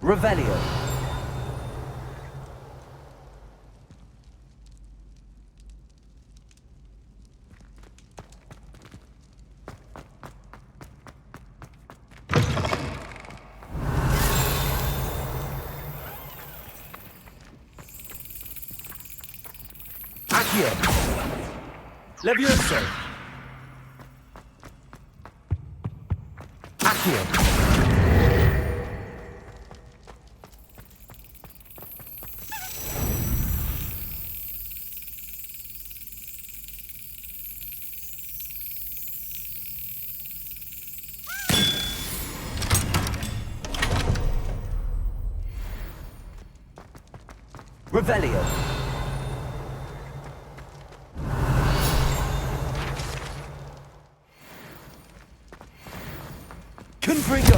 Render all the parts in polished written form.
Revelio. Accio. Levioso. Accio. Revelio. Confringo.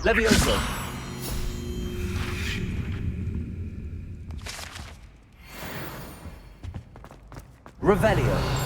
Levioso. Revelio.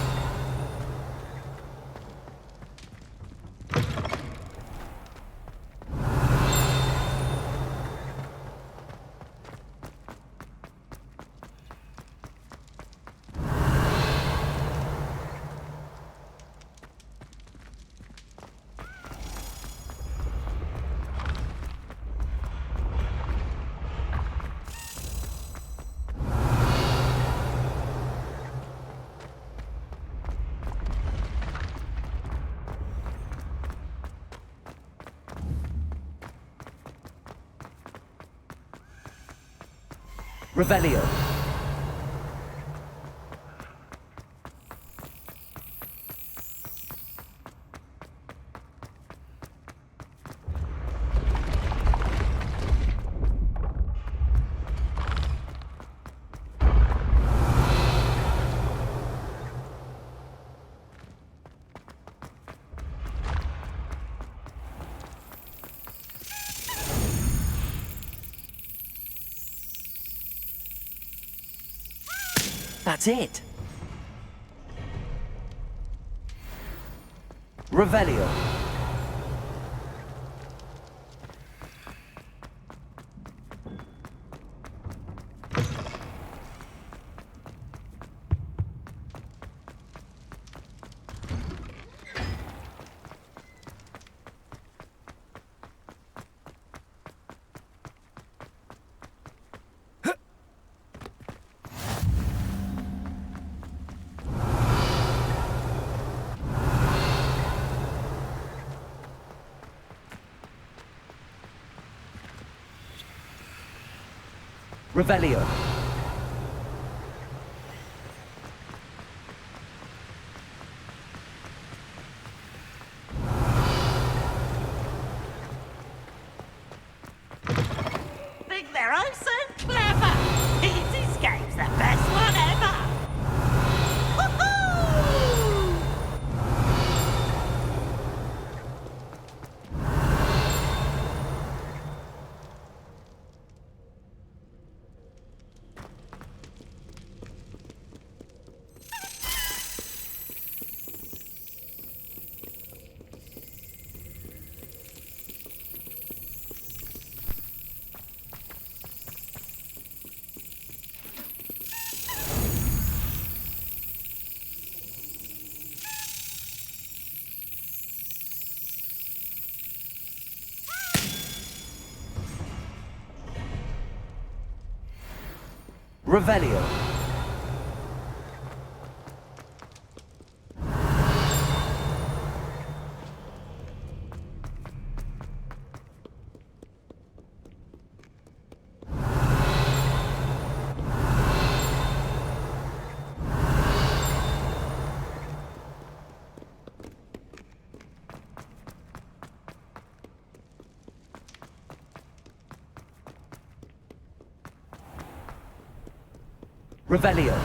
Revelio. That's it. Revelio. Revelio. Think they're oh so clever. Easy escape's the best one ever. Woohoo! Revelio. Revelio.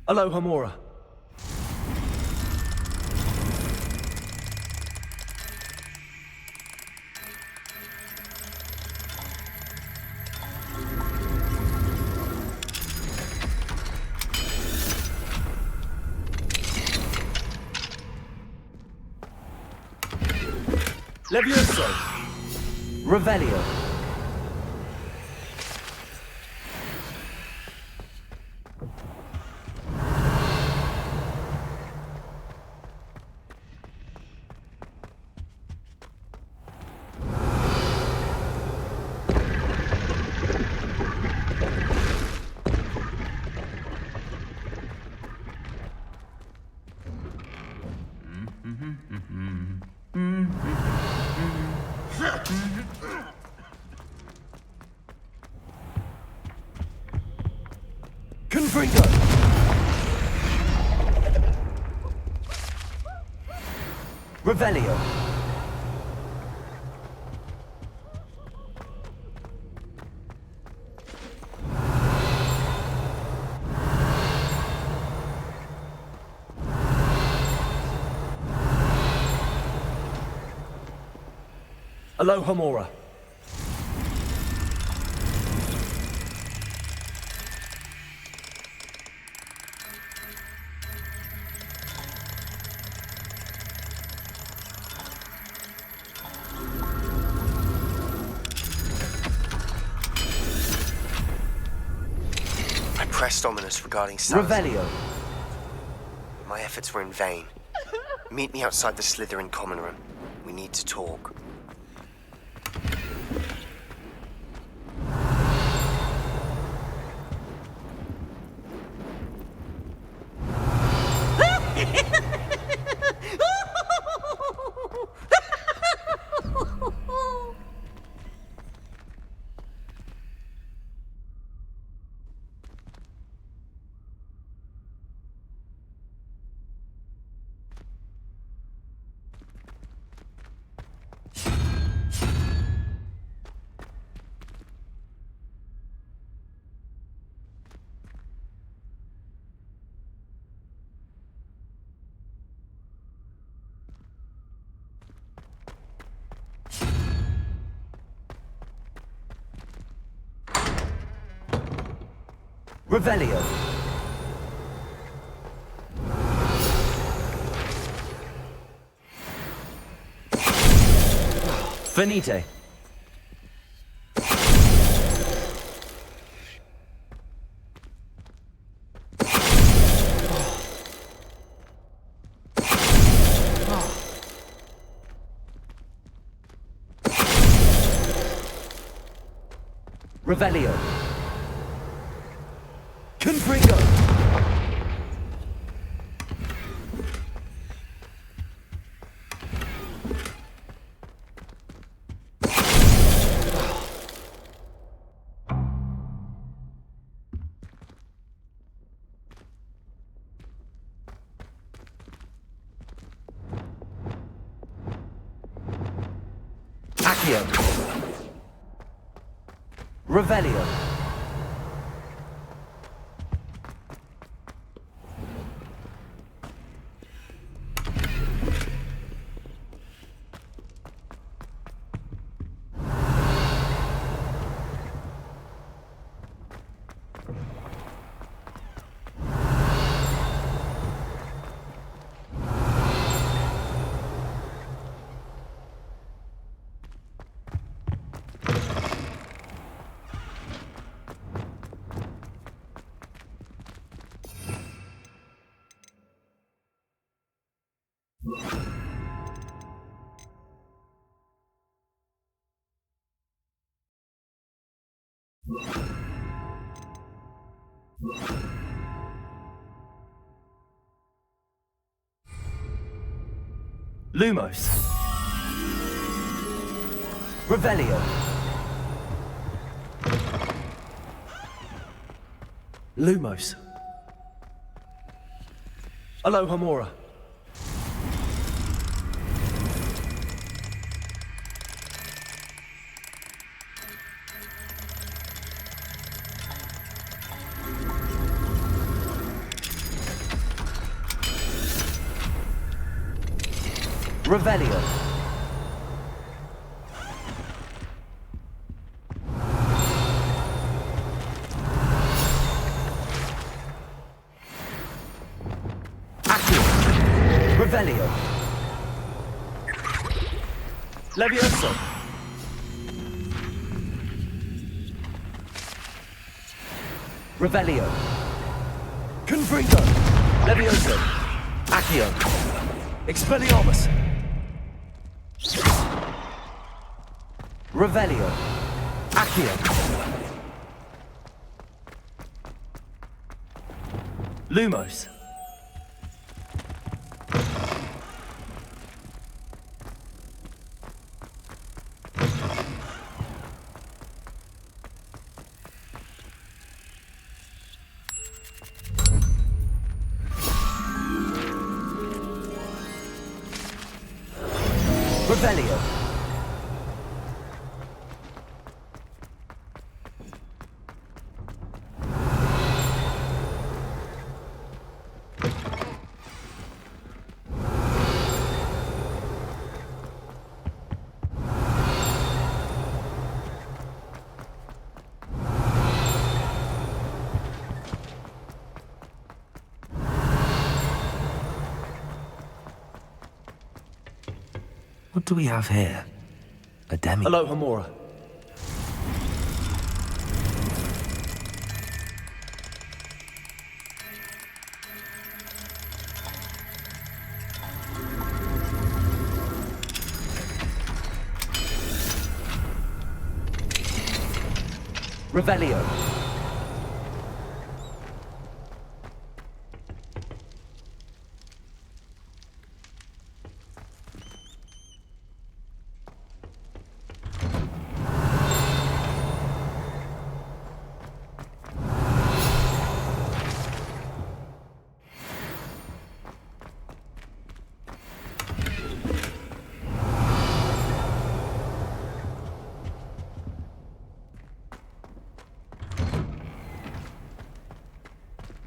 Aloha Mora. Levioso. Revelio. Confringo. Revelio. Aloha Mora. I pressed Ominous regarding Salazar. Revelio. My efforts were in vain. Meet me outside the Slytherin common room. We need to talk. Revelio. Venite. Revelio. Confringo. Accio. Revelio. Lumos. Revelio. Lumos. Aloha Mora. Revelio. Accio. Revelio. Levioso. Revelio. Confringo. Levioso. Accio. Expelliarmus. Revelio. Accio. Lumos. Revelio. What do we have here? A demi... Hello, Hamura. Revelio.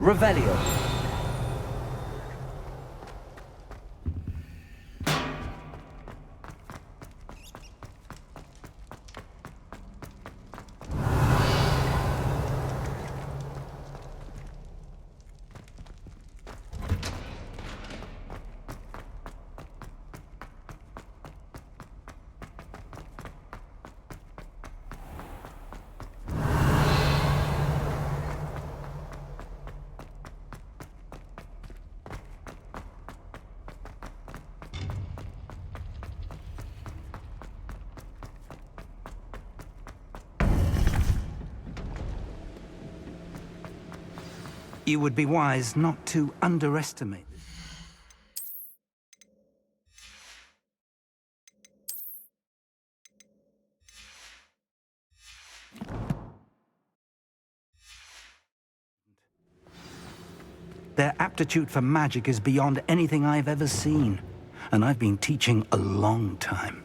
Revelio. You would be wise not to underestimate this. Their aptitude for magic is beyond anything I've ever seen, and I've been teaching a long time.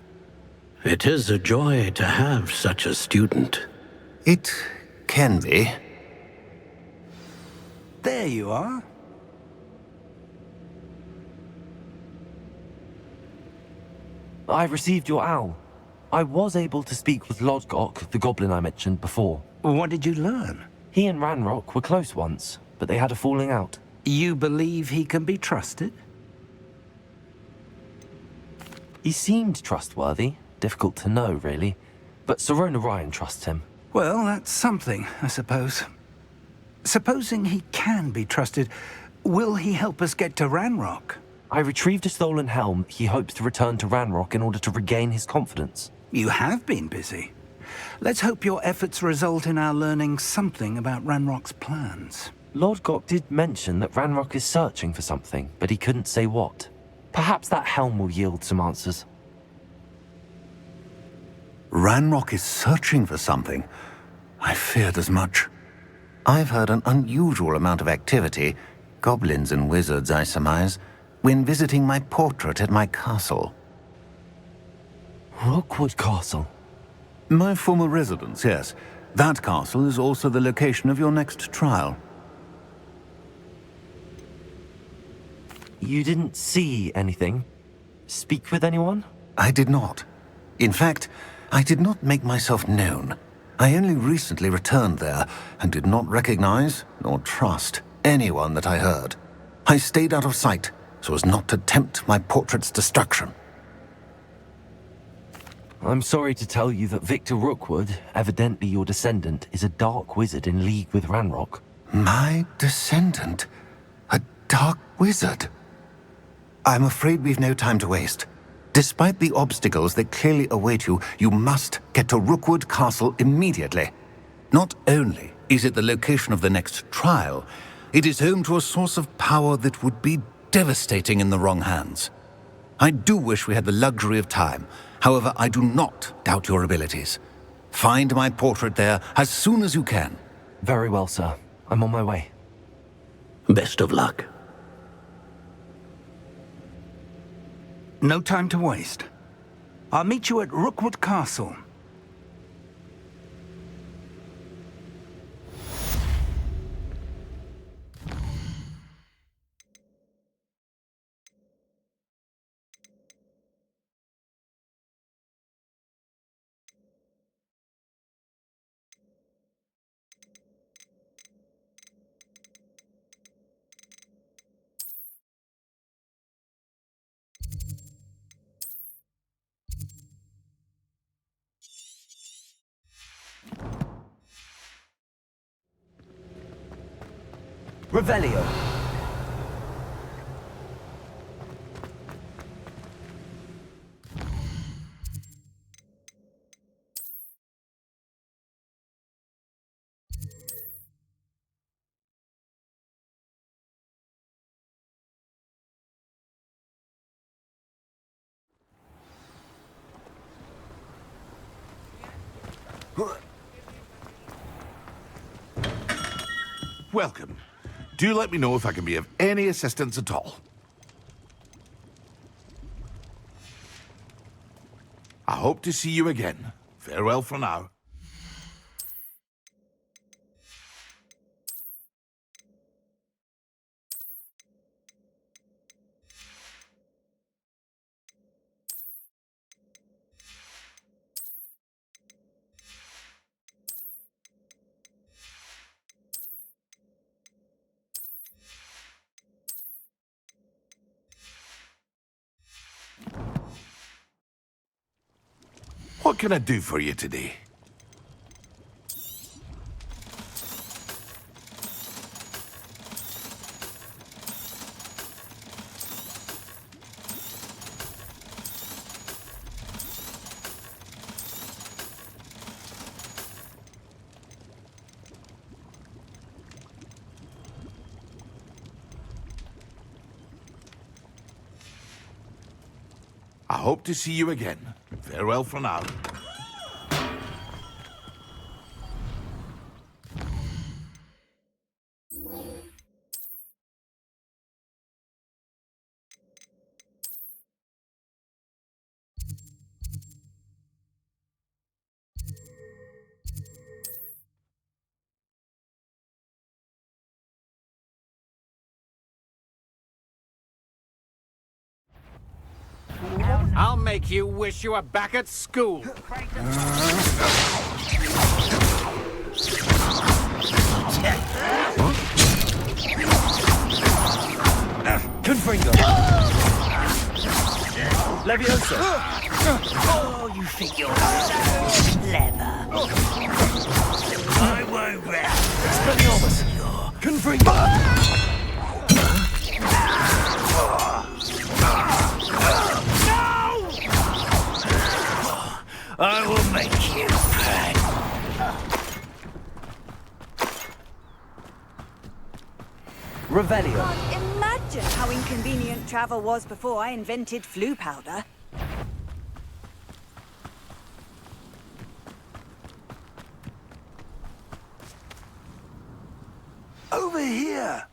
It is a joy to have such a student. It can be. There you are. I received your owl. I was able to speak with Lodgok, the goblin I mentioned before. What did you learn? He and Ranrock were close once, but they had a falling out. You believe he can be trusted? He seemed trustworthy. Difficult to know, really. But Sirona Ryan trusts him. Well, that's something, I suppose. Supposing he can be trusted, will he help us get to Ranrock? I retrieved a stolen helm he hopes to return to Ranrock in order to regain his confidence. You have been busy. Let's hope your efforts result in our learning something about Ranrock's plans. Lodgok did mention that Ranrock is searching for something, but he couldn't say what. Perhaps that helm will yield some answers. Ranrock is searching for something. I feared as much. I've heard an unusual amount of activity, goblins and wizards, I surmise, when visiting my portrait at my castle. Rookwood Castle? My former residence, yes. That castle is also the location of your next trial. You didn't see anything? Speak with anyone? I did not. In fact, I did not make myself known. I only recently returned there and did not recognize nor trust anyone that I heard. I stayed out of sight so as not to tempt my portrait's destruction. I'm sorry to tell you that Victor Rookwood, evidently your descendant, is a dark wizard in league with Ranrock. My descendant? A dark wizard? I'm afraid we've no time to waste. Despite the obstacles that clearly await you, you must get to Rookwood Castle immediately. Not only is it the location of the next trial, it is home to a source of power that would be devastating in the wrong hands. I do wish we had the luxury of time. However, I do not doubt your abilities. Find my portrait there as soon as you can. Very well, sir. I'm on my way. Best of luck. No time to waste. I'll meet you at Rookwood Castle. Revelio. Welcome. Do let me know if I can be of any assistance at all. I hope to see you again. Farewell for now. What can I do for you today? I hope to see you again. Farewell for now. I'll make you wish you were back at school. Confringo. Leviosa. Oh, you think you're so clever. I won't rest. Expelliarmus. Confringo. I will make you pay. Revelio. Can't imagine how inconvenient travel was before I invented flu powder. Over here!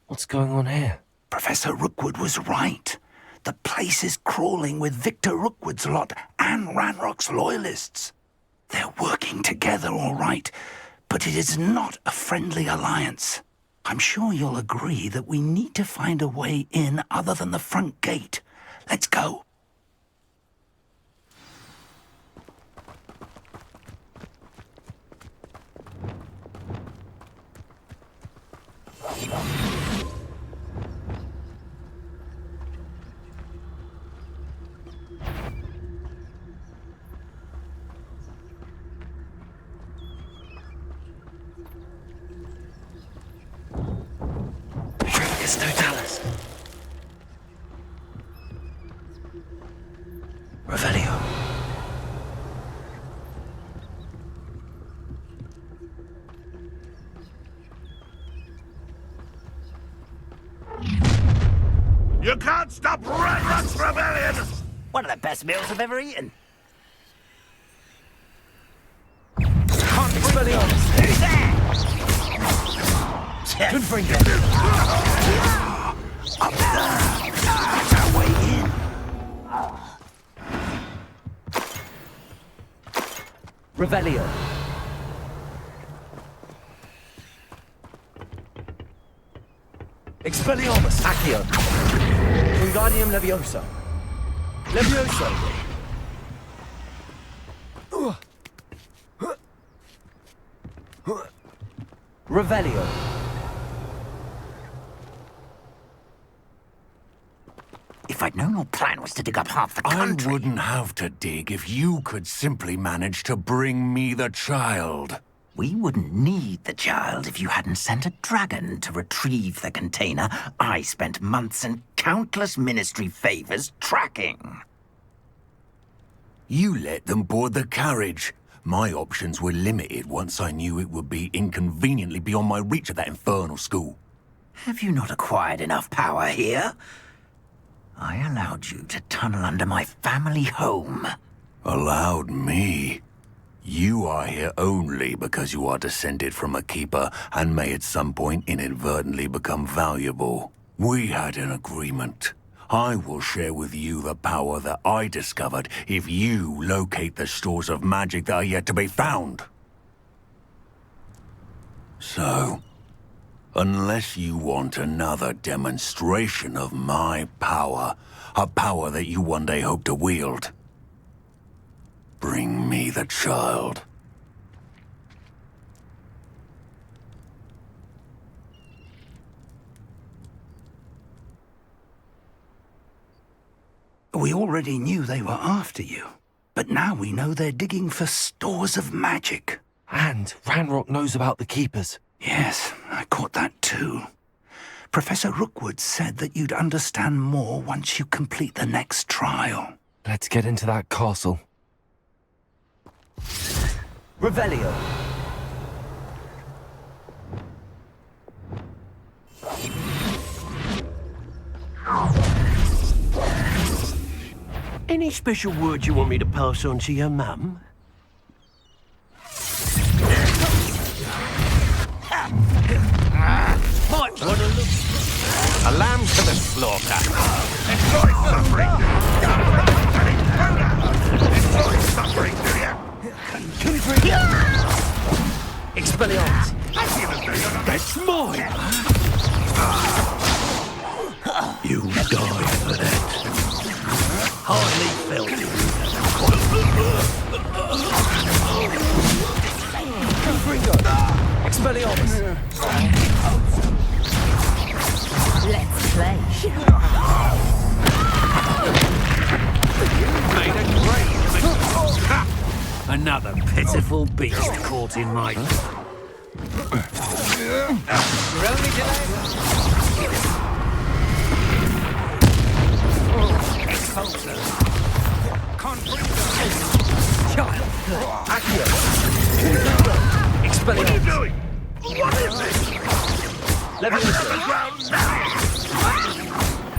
What's going on here? Professor Rookwood was right. The place is crawling with Victor Rookwood's lot and Ranrock's loyalists. They're working together, all right, but it is not a friendly alliance. I'm sure you'll agree that we need to find a way in other than the front gate. Let's go. Magus Totalis. Revelio. You can't stop Ranrock's rebellion! One of the best meals I've ever eaten. Expelliarmus! Who's there? Confringo! Up there! That's our way in. Revelio! Expelliarmus! Accio! Wingardium Leviosa! Leviosa! Revelio! If I'd known your plan was to dig up half the country... I wouldn't have to dig if you could simply manage to bring me the child. We wouldn't need the child if you hadn't sent a dragon to retrieve the container I spent months and countless ministry favors tracking. You let them board the carriage. My options were limited once I knew it would be inconveniently beyond my reach at that infernal school. Have you not acquired enough power here? I allowed you to tunnel under my family home. Allowed me? You are here only because you are descended from a keeper and may at some point inadvertently become valuable. We had an agreement. I will share with you the power that I discovered if you locate the stores of magic that are yet to be found. So, unless you want another demonstration of my power, a power that you one day hope to wield, bring me the child. We already knew they were after you, but now we know they're digging for stores of magic. And Ranrock knows about the Keepers. Yes, I caught that too. Professor Rookwood said that you'd understand more once you complete the next trial. Let's get into that castle. Revelio! Any special word you want me to pass on to your mum? Might want to look. A lamb to the slaughter. Enjoy suffering! Enjoy suffering, do you? Confringo! Expelliarmus! That's mine! You died for that. Hardly felt it. Confringo! Expelliarmus! Let's play. Made a grave. Another pitiful beast caught in my... You're only delayed. Expulsor. Child! Accio! Expelliarmus! What are you doing? What is this? Leviosa! The ground now!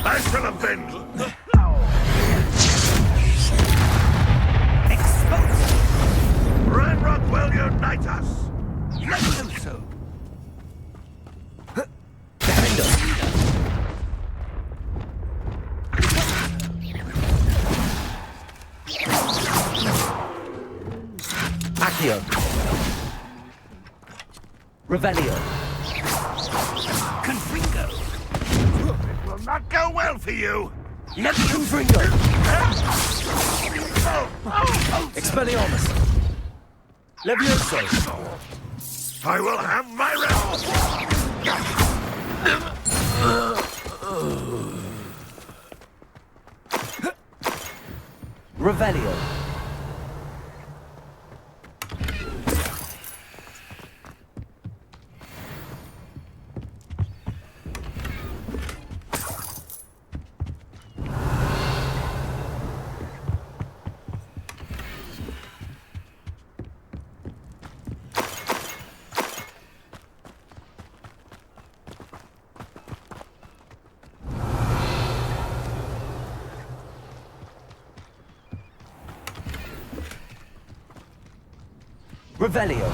I shall avenge! Ranrock will unite us! Leviosa! Defendo! Accio! Revelio! Confringo! It will not go well for you! Confringo! Expelliarmus! Leviosa! I will have my rest! Revelio! Revelio.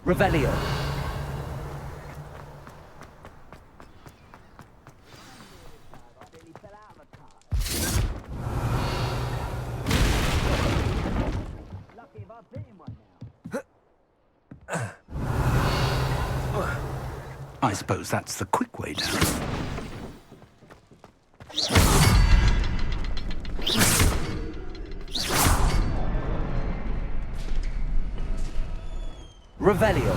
Revelio. I suppose that's the quick way down. Revelio.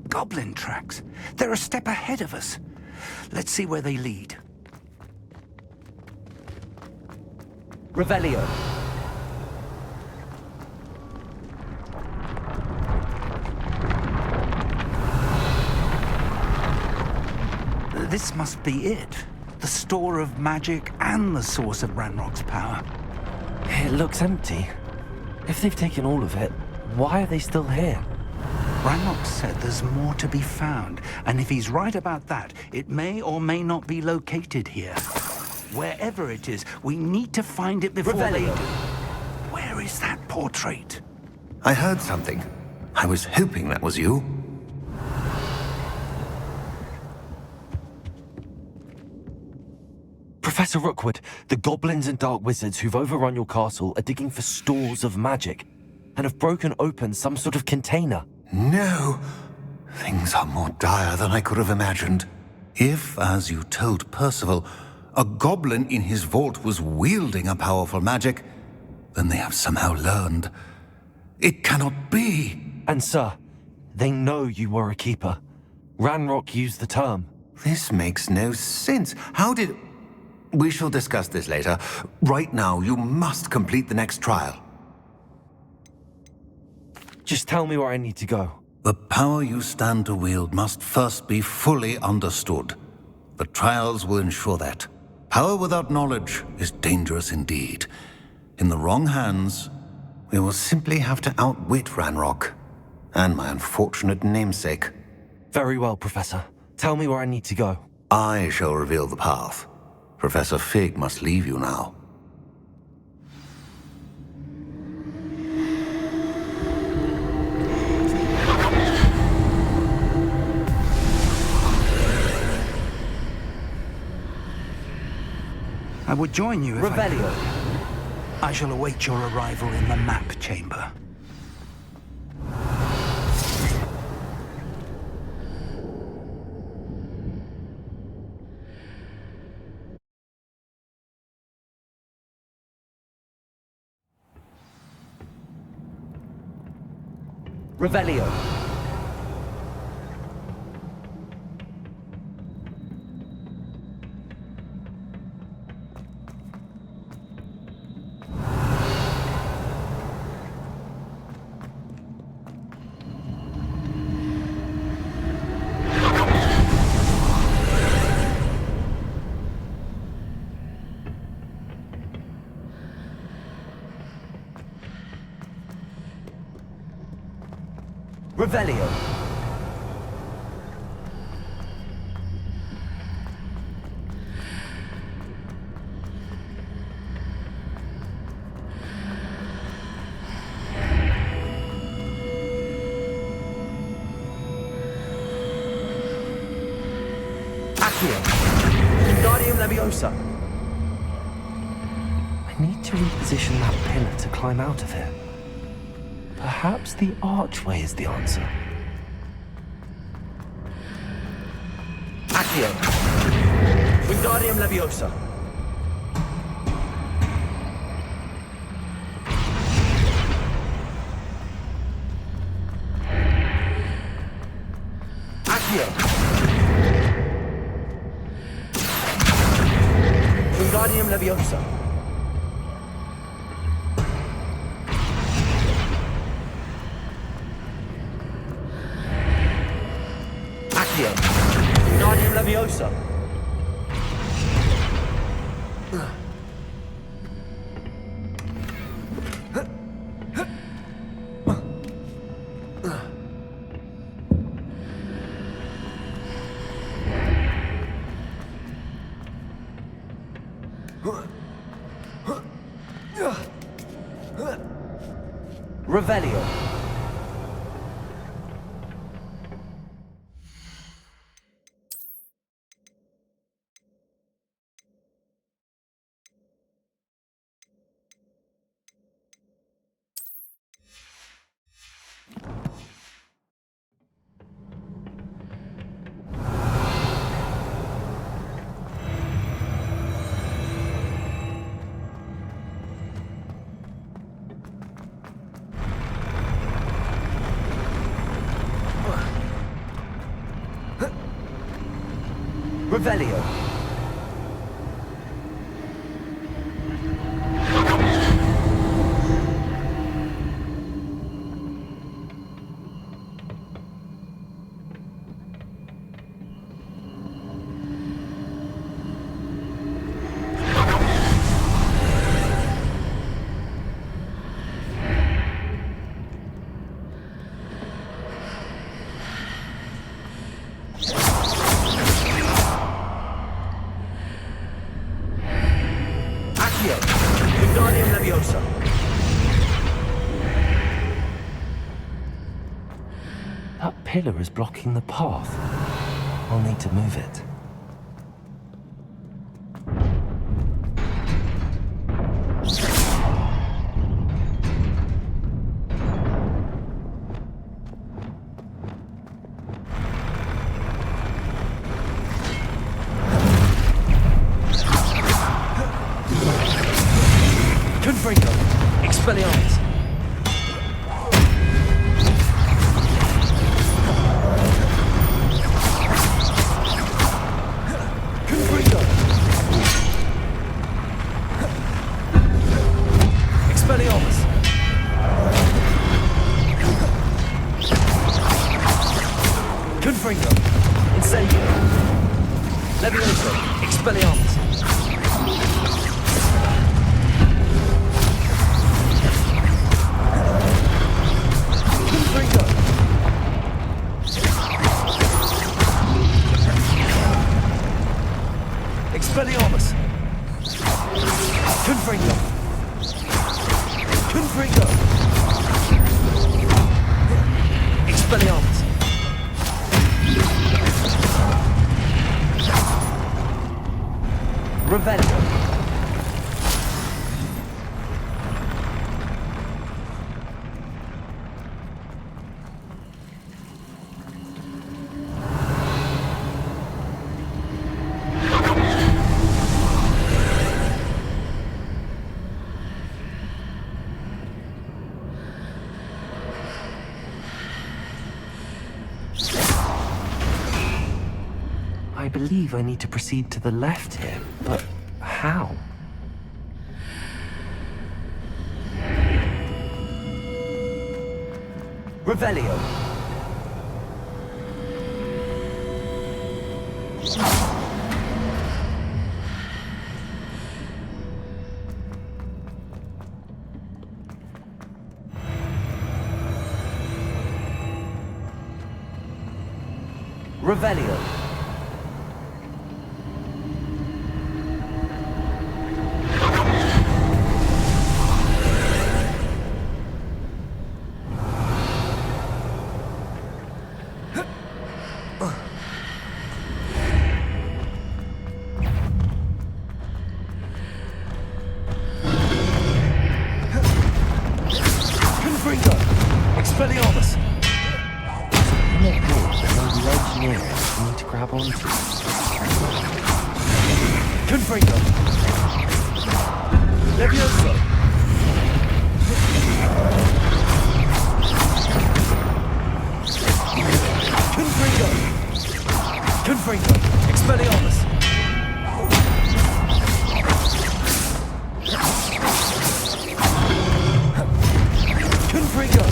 Goblin tracks. They're a step ahead of us. Let's see where they lead. Revelio. This must be it. The store of magic and the source of Ranrock's power. It looks empty. If they've taken all of it, why are they still here? Ranrock said there's more to be found, and if he's right about that, it may or may not be located here. Wherever it is, we need to find it before they do. Where is that portrait? I heard something. I was hoping that was you. Professor Rookwood, the goblins and dark wizards who've overrun your castle are digging for stores of magic and have broken open some sort of container. No. Things are more dire than I could have imagined. If, as you told Percival, a goblin in his vault was wielding a powerful magic, then they have somehow learned. It cannot be. And sir, they know you were a keeper. Ranrock used the term. This makes no sense. How did... We shall discuss this later. Right now, you must complete the next trial. Just tell me where I need to go. The power you stand to wield must first be fully understood. The trials will ensure that. Power without knowledge is dangerous indeed. In the wrong hands, we will simply have to outwit Ranrock and my unfortunate namesake. Very well, Professor. Tell me where I need to go. I shall reveal the path. Professor Fig must leave you now. I would join you if Revelio. I shall await your arrival in the map chamber. Revelio. Revelio. Accio. Wingardium Leviosa. I need to reposition that pillar to climb out of here. Perhaps the archway is the answer. Accio. Wingardium Leviosa. Accio. Wingardium Leviosa. Accio. Wingardium Leviosa. Revelio. Revelio. Wingardium Leviosa. That pillar is blocking the path. I'll need to move it. Confringo. Expelliarmus. Confringo. Expelliarmus. Confringo. Incendio. Levioso. Expelliarmus. Expelliarmus. Confringo. Confringo. Expelliarmus. Revelio. I believe I need to proceed to the left here, but how? Revelio. Revelio. Confringo. Expelliarmus. I'm not good at ledge near it for me to grab onto. Confringo. Levioso. Confringo. Confringo. Expelliarmus. Confringo.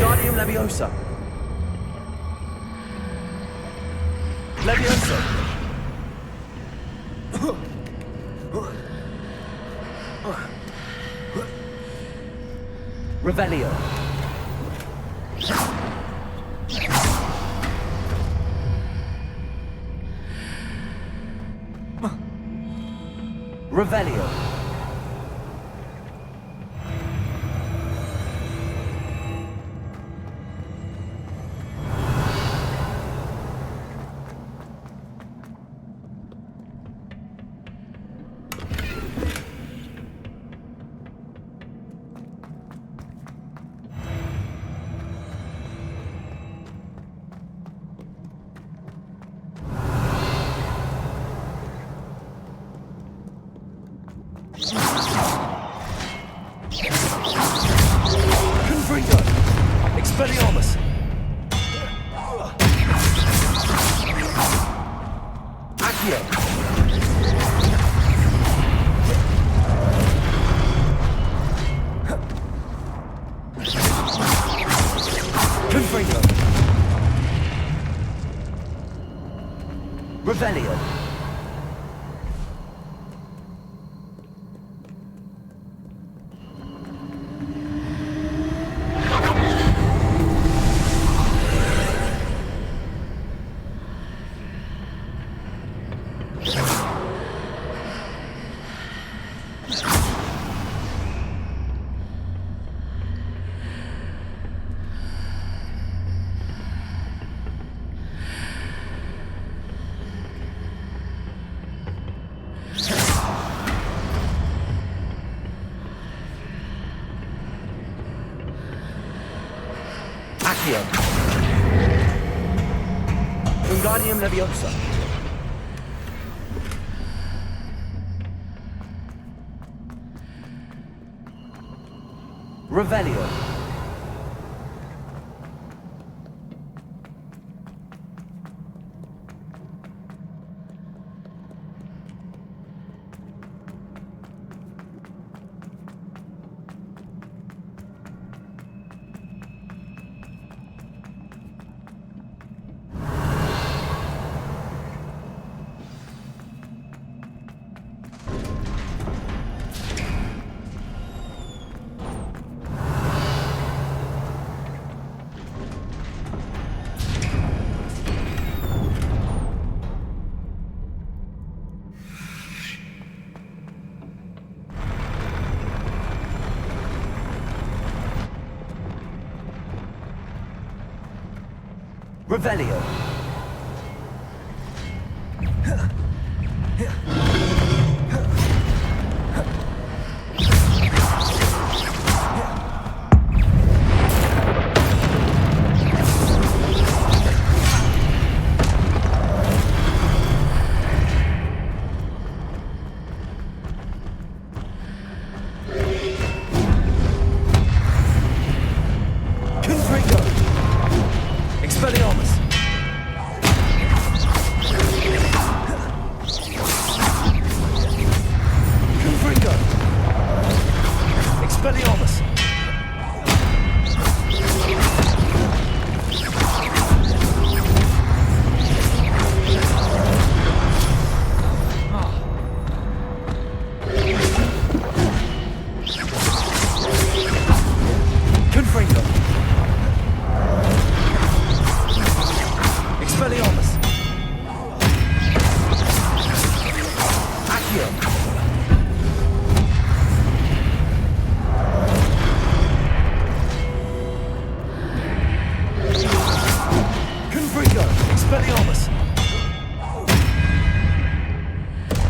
Guardium Leviosa. Leviosa. Revelio. Revelio. Confringo. Expelliarmus. Accio. Confringo. Revelio. Accio. Wingardium Leviosa. Revelio. Revelio. Confringo. Expelliarmus. Expelliarmus!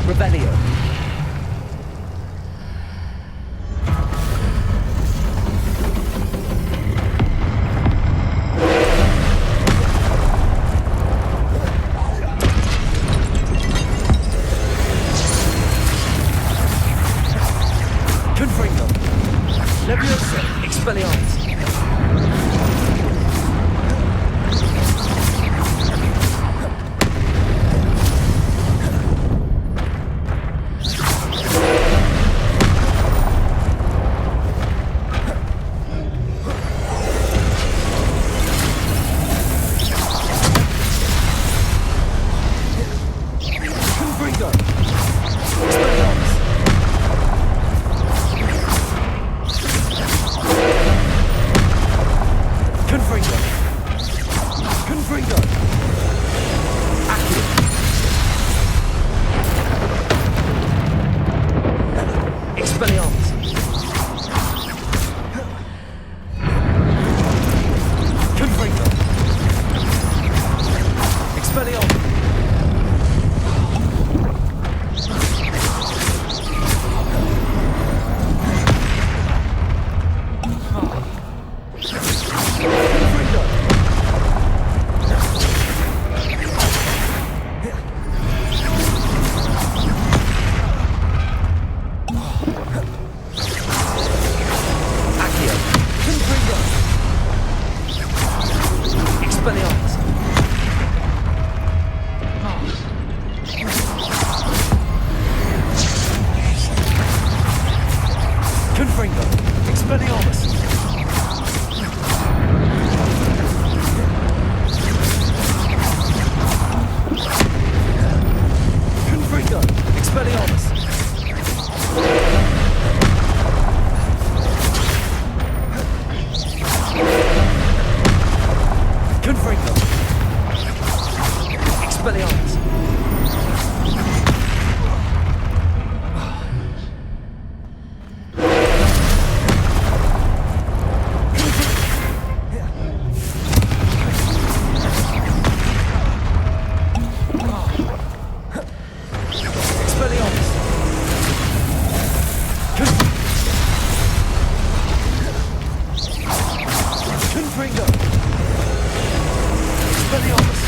Revelio. Confringo. Leviosa. Expelliarmus. Confringo. Expelliarmus. Confringo. Confringo. Accio. Expelliarmus. Confringo. Expelliarmus. Confringo. Accio. Confringo. Expelliarmus. Confringo. Expelliarmus. Confringo. Expelliarmus. Confringo. Expelliarmus. Expelliarmus. Confringo. Expelliarmus.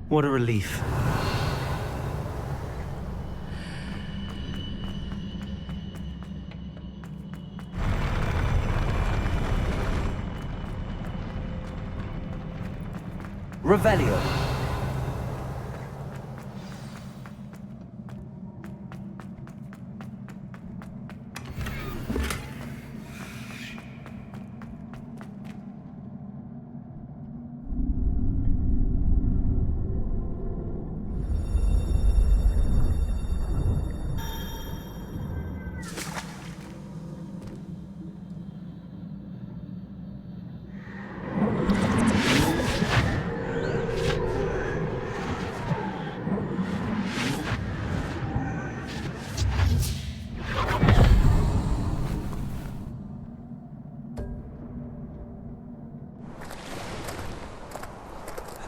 What a relief. Revelio.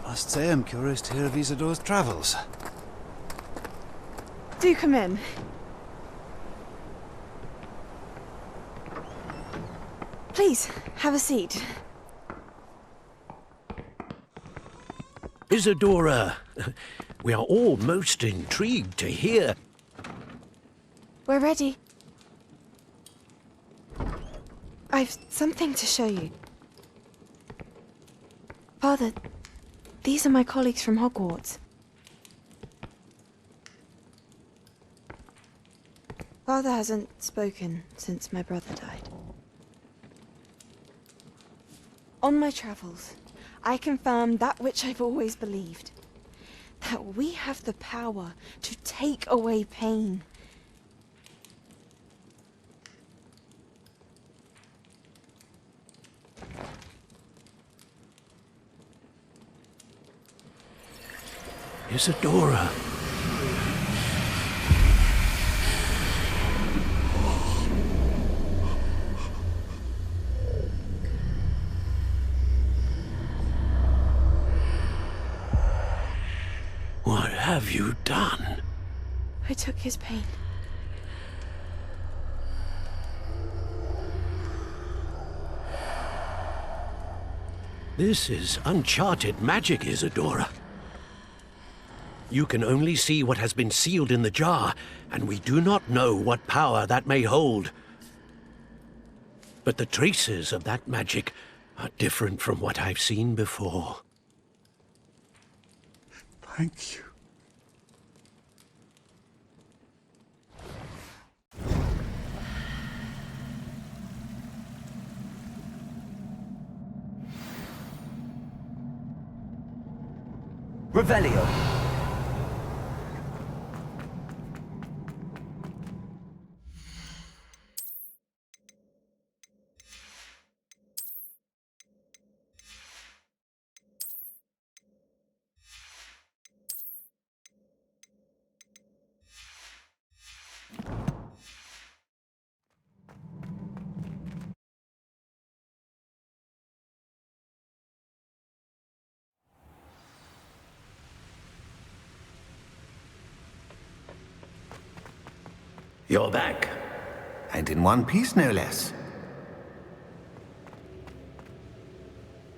I must say I'm curious to hear of Isadore's travels. Do come in. Please, have a seat. Isadora, we are all most intrigued to hear. We're ready. I've something to show you. Father, these are my colleagues from Hogwarts. Father hasn't spoken since my brother died. On my travels, I confirmed that which I've always believed. That we have the power to take away pain. Isadora. What have you done? I took his pain. This is uncharted magic, Isadora. You can only see what has been sealed in the jar, and we do not know what power that may hold. But the traces of that magic are different from what I've seen before. Thank you. Revelio. You're back. And in one piece, no less.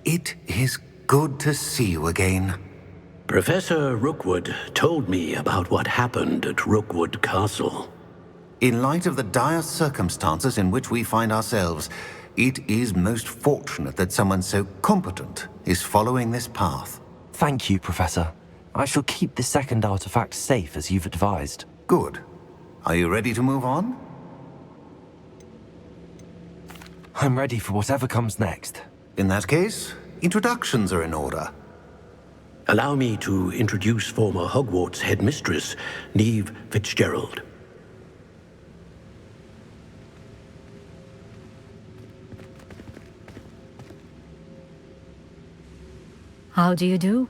It is good to see you again. Professor Rookwood told me about what happened at Rookwood Castle. In light of the dire circumstances in which we find ourselves, it is most fortunate that someone so competent is following this path. Thank you, Professor. I shall keep the second artifact safe as you've advised. Good. Are you ready to move on? I'm ready for whatever comes next. In that case, introductions are in order. Allow me to introduce former Hogwarts headmistress, Neve Fitzgerald. How do you do?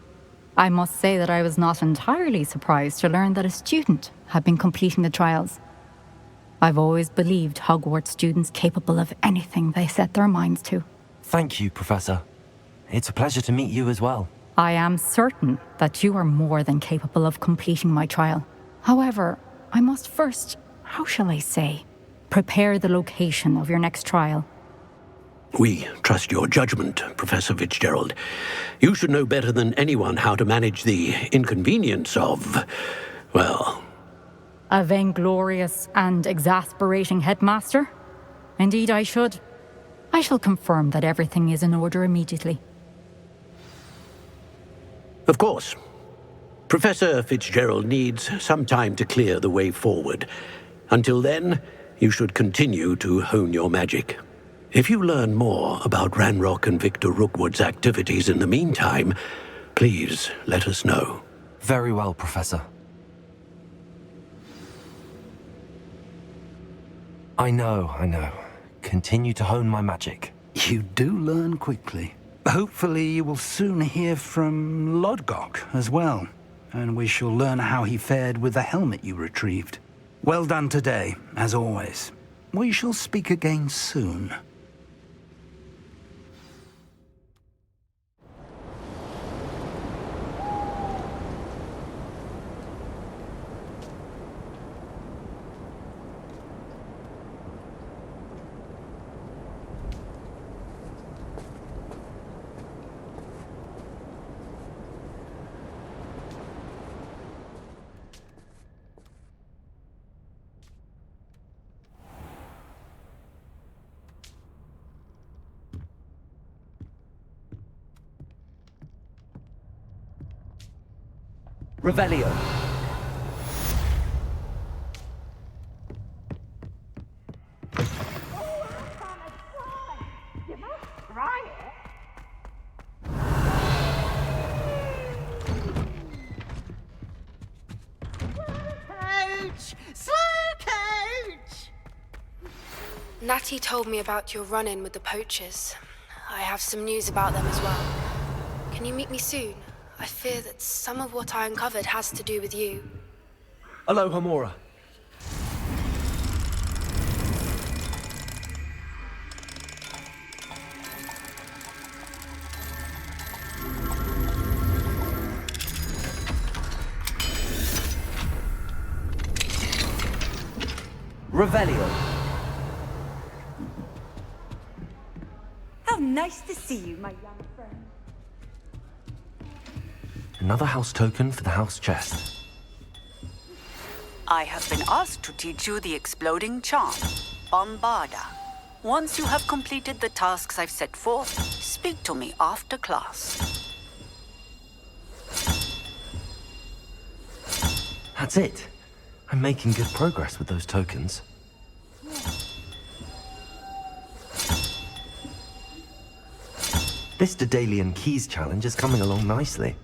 I must say that I was not entirely surprised to learn that a student had been completing the trials. I've always believed Hogwarts students capable of anything they set their minds to. Thank you, Professor. It's a pleasure to meet you as well. I am certain that you are more than capable of completing my trial. However, I must first, how shall I say, prepare the location of your next trial. We trust your judgment, Professor Fitzgerald. You should know better than anyone how to manage the inconvenience of, well... A vainglorious and exasperating headmaster? Indeed I should. I shall confirm that everything is in order immediately. Of course. Professor Fitzgerald needs some time to clear the way forward. Until then, you should continue to hone your magic. If you learn more about Ranrock and Victor Rookwood's activities in the meantime, please let us know. Very well, Professor. I know. Continue to hone my magic. You do learn quickly. Hopefully you will soon hear from Lodgok as well, and we shall learn how he fared with the helmet you retrieved. Well done today, as always. We shall speak again soon. Revelio. Coach! Slow coach! Natty told me about your run-in with the poachers. I have some news about them as well. Can you meet me soon? I fear that some of what I uncovered has to do with you. Aloha, Mora. Revelio. How nice to see you, my young friend. Another house token for the house chest. I have been asked to teach you the exploding charm, Bombarda. Once you have completed the tasks I've set forth, speak to me after class. That's it. I'm making good progress with those tokens. This Daedalian Keys challenge is coming along nicely.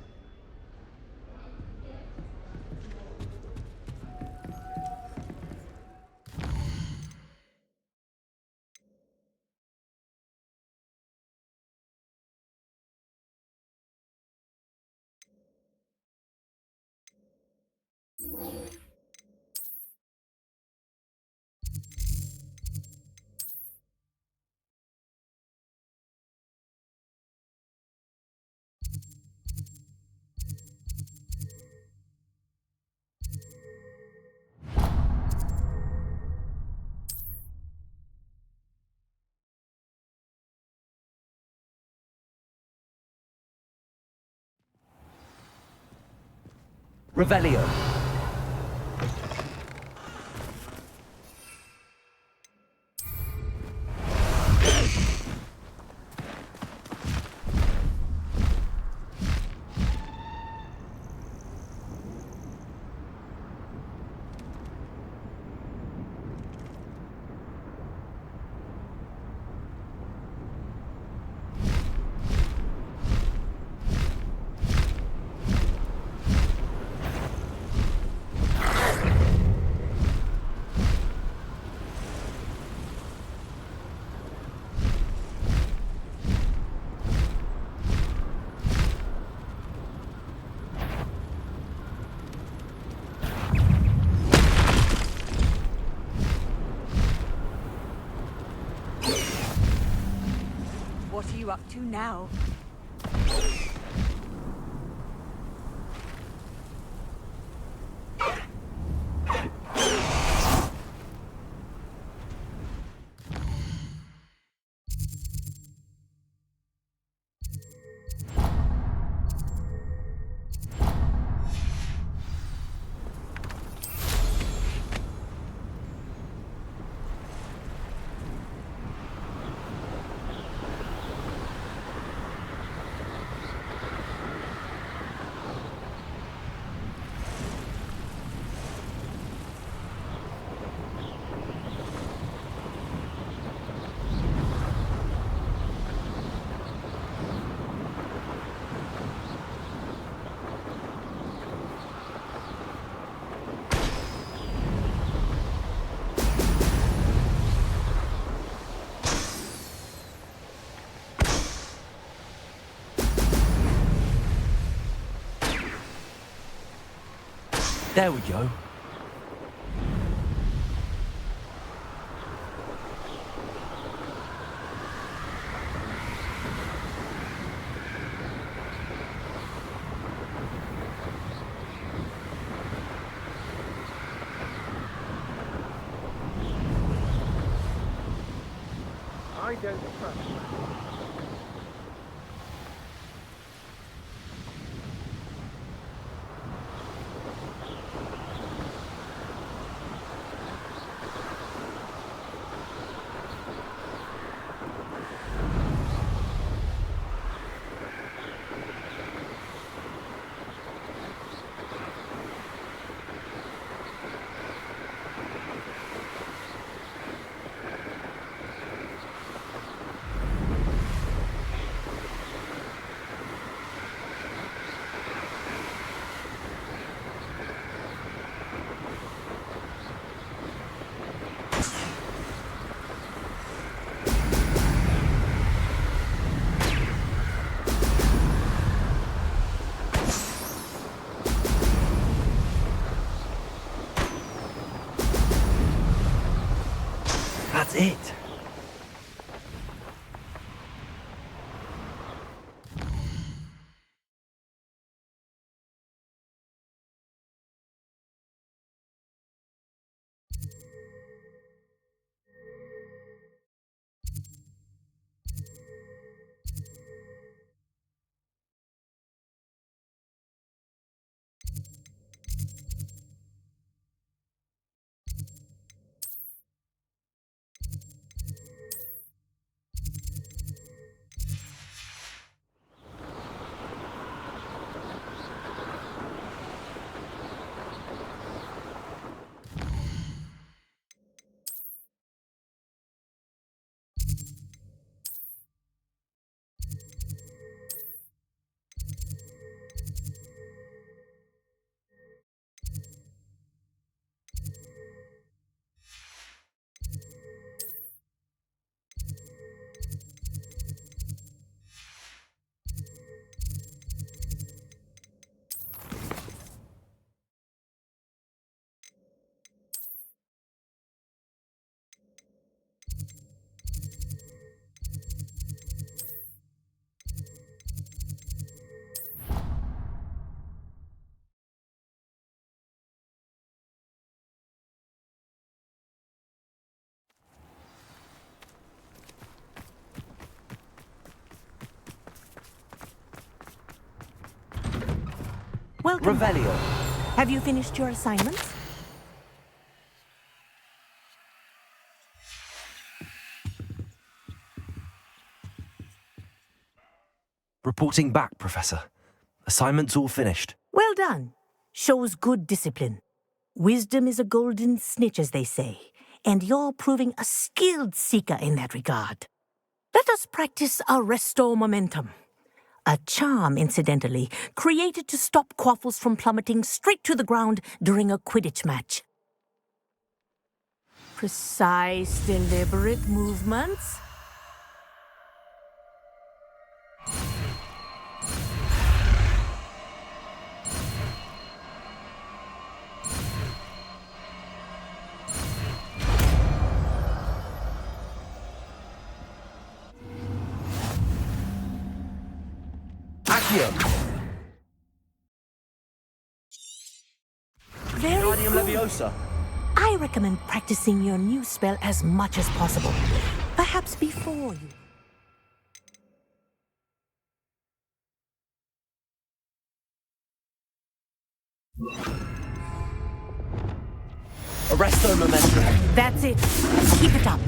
Revelio. What are you up to now? There we go. I don't trust. That's it. Welcome. Revelio. Have you finished your assignments? Reporting back, Professor. Assignment's all finished. Well done. Shows good discipline. Wisdom is a golden snitch, as they say, and you're proving a skilled seeker in that regard. Let us practice our Restore Momentum. A charm, incidentally, created to stop quaffles from plummeting straight to the ground during a Quidditch match. Precise, deliberate movements. Very good. I recommend practicing your new spell as much as possible. Perhaps before you... Arresto momentum. That's it. Keep it up.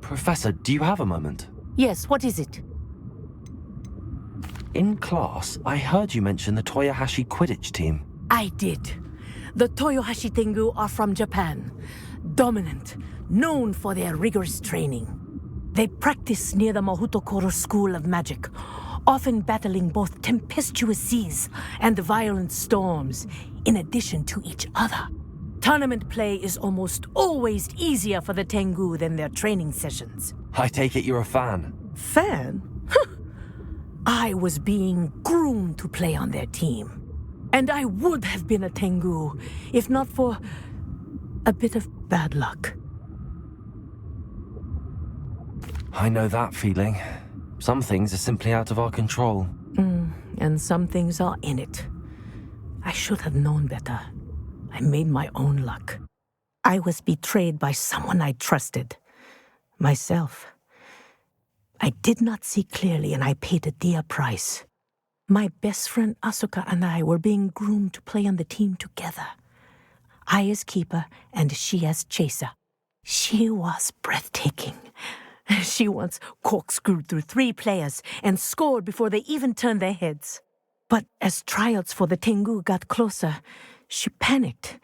Professor, do you have a moment? Yes, what is it? In class, I heard you mention the Toyohashi Quidditch team. I did. The Toyohashi Tengu are from Japan. Dominant, known for their rigorous training. They practice near the Mahutokoro School of Magic, often battling both tempestuous seas and violent storms, in addition to each other. Tournament play is almost always easier for the Tengu than their training sessions. I take it you're a fan. Fan? I was being groomed to play on their team. And I would have been a Tengu, if not for a bit of bad luck. I know that feeling. Some things are simply out of our control. And some things are in it. I should have known better. I made my own luck. I was betrayed by someone I trusted. Myself. I did not see clearly, and I paid a dear price. My best friend Asuka and I were being groomed to play on the team together. I as keeper, and she as chaser. She was breathtaking. She once corkscrewed through 3 players and scored before they even turned their heads. But as tryouts for the Tengu got closer, she panicked.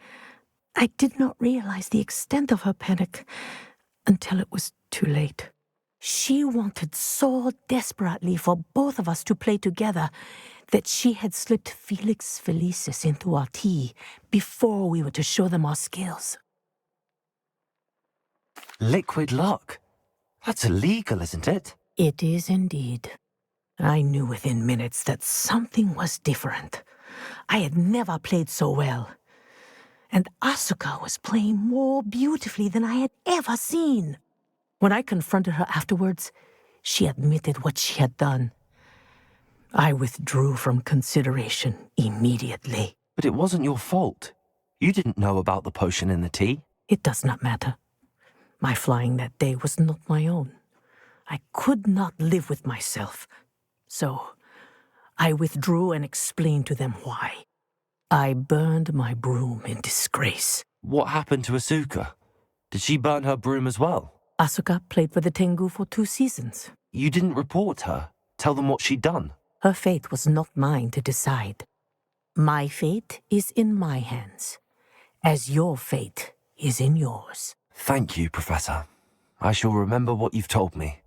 I did not realize the extent of her panic until it was too late. She wanted so desperately for both of us to play together that she had slipped Felix Felicis into our tea before we were to show them our skills. Liquid luck? That's illegal, isn't it? It is indeed. I knew within minutes that something was different. I had never played so well. And Asuka was playing more beautifully than I had ever seen. When I confronted her afterwards, she admitted what she had done. I withdrew from consideration immediately. But it wasn't your fault. You didn't know about the potion in the tea. It does not matter. My flying that day was not my own. I could not live with myself. So I withdrew and explained to them why. I burned my broom in disgrace. What happened to Asuka? Did she burn her broom as well? Asuka played for the Tengu for 2 seasons. You didn't report her? Tell them what she'd done? Her fate was not mine to decide. My fate is in my hands, as your fate is in yours. Thank you, Professor. I shall remember what you've told me.